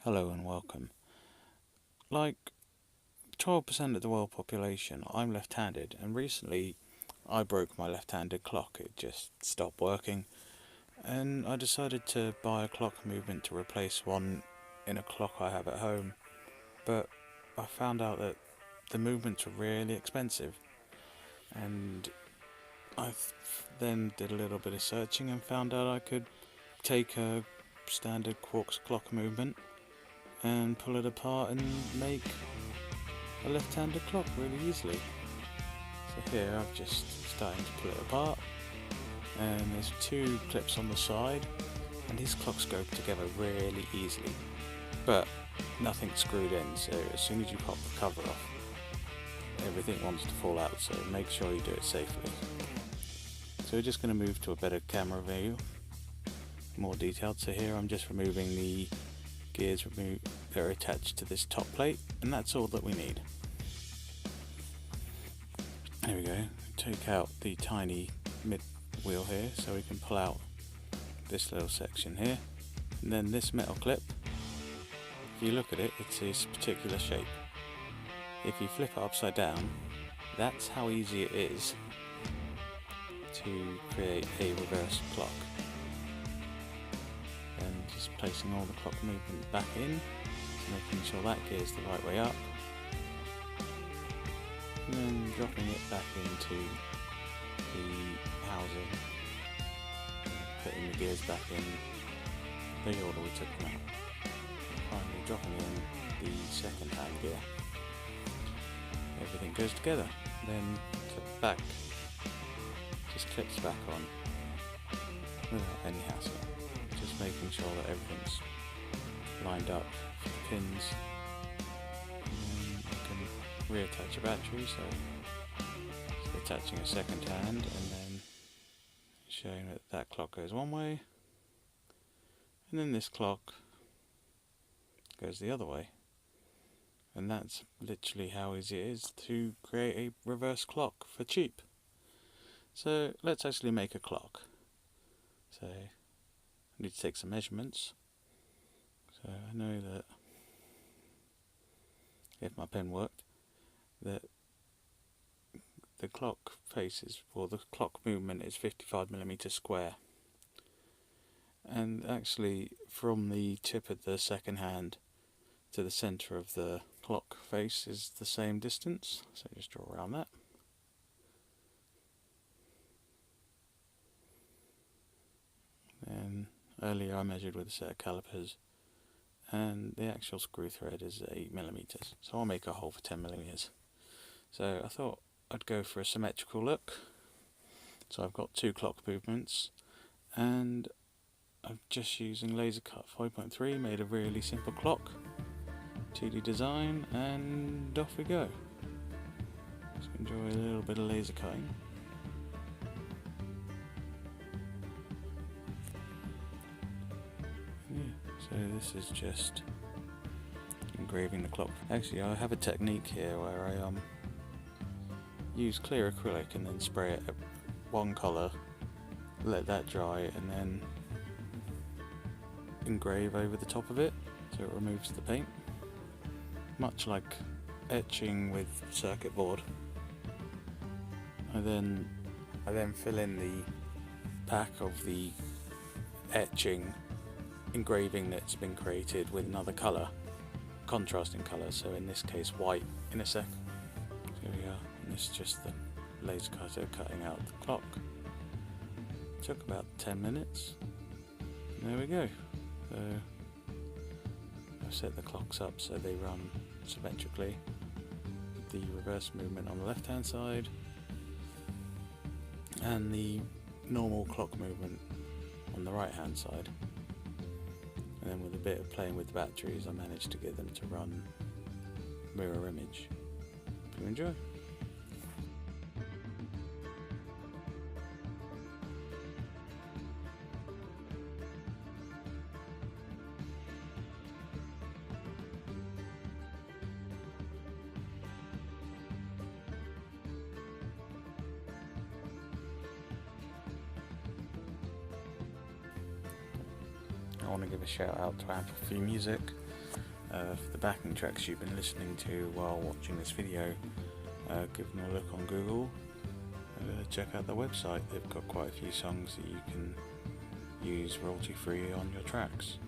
Hello and welcome. Like 12% of the world population, I'm left-handed, and recently I broke my left-handed clock. It just stopped working, and I decided to buy a clock movement to replace one in a clock I have at home. But I found out that the movements were really expensive, and then did a little bit of searching and found out I could take a standard quartz clock movement and pull it apart and make a left-handed clock really easily. So here I've just started to pull it apart, and there's two clips on the side, and these clocks go together really easily, but nothing's screwed in, so as soon as you pop the cover off, everything wants to fall out, so make sure you do it safely. So we're just going to move to a better camera view, more detailed. So here I'm just removing the gears that are attached to this top plate, and that's all that we need. There we go. Take out the tiny mid wheel here so we can pull out this little section here, and then this metal clip, if you look at it, it's this particular shape. If you flip it upside down, that's how easy it is to create a reverse clock. And just placing all the clock movement back in, making sure that gear's the right way up, and then dropping it back into the housing, and putting the gears back in the order we took them out, and finally dropping in the second hand gear. Everything goes together, then the back just clips back on without any hassle. Just making sure that everything's lined up for the pins, and then you can reattach your battery, so attaching a second hand and then showing that clock goes one way, and then this clock goes the other way, and that's literally how easy it is to create a reverse clock for cheap. So let's actually make a clock. So I need to take some measurements. So I know that if my pen worked, that the clock face or the clock movement is 55mm square. And actually from the tip of the second hand to the centre of the clock face is the same distance. So just draw around that. Then earlier I measured with a set of calipers, and the actual screw thread is 8mm, so I'll make a hole for 10mm. So I thought I'd go for a symmetrical look. So I've got two clock movements, and I'm just using laser cut 5.3, made a really simple clock, 2D design, and off we go. Just enjoy a little bit of laser cutting. So this is just engraving the clock. Actually, I have a technique here where I use clear acrylic and then spray it one colour, let that dry, and then engrave over the top of it so it removes the paint, much like etching with circuit board. I then fill in the back of the etching engraving that's been created with another colour, contrasting colour, so in this case white, in a sec. Here we are, and this is just the laser cutter cutting out the clock. Took about 10 minutes, and there we go. So I've set the clocks up so they run symmetrically, the reverse movement on the left hand side and the normal clock movement on the right hand side. And then with a bit of playing with the batteries, I managed to get them to run mirror image. Hope you enjoy. I want to give a shout out to Amplify Music. For the backing tracks you've been listening to while watching this video, give them a look on Google. Check out their website. They've got quite a few songs that you can use royalty free on your tracks.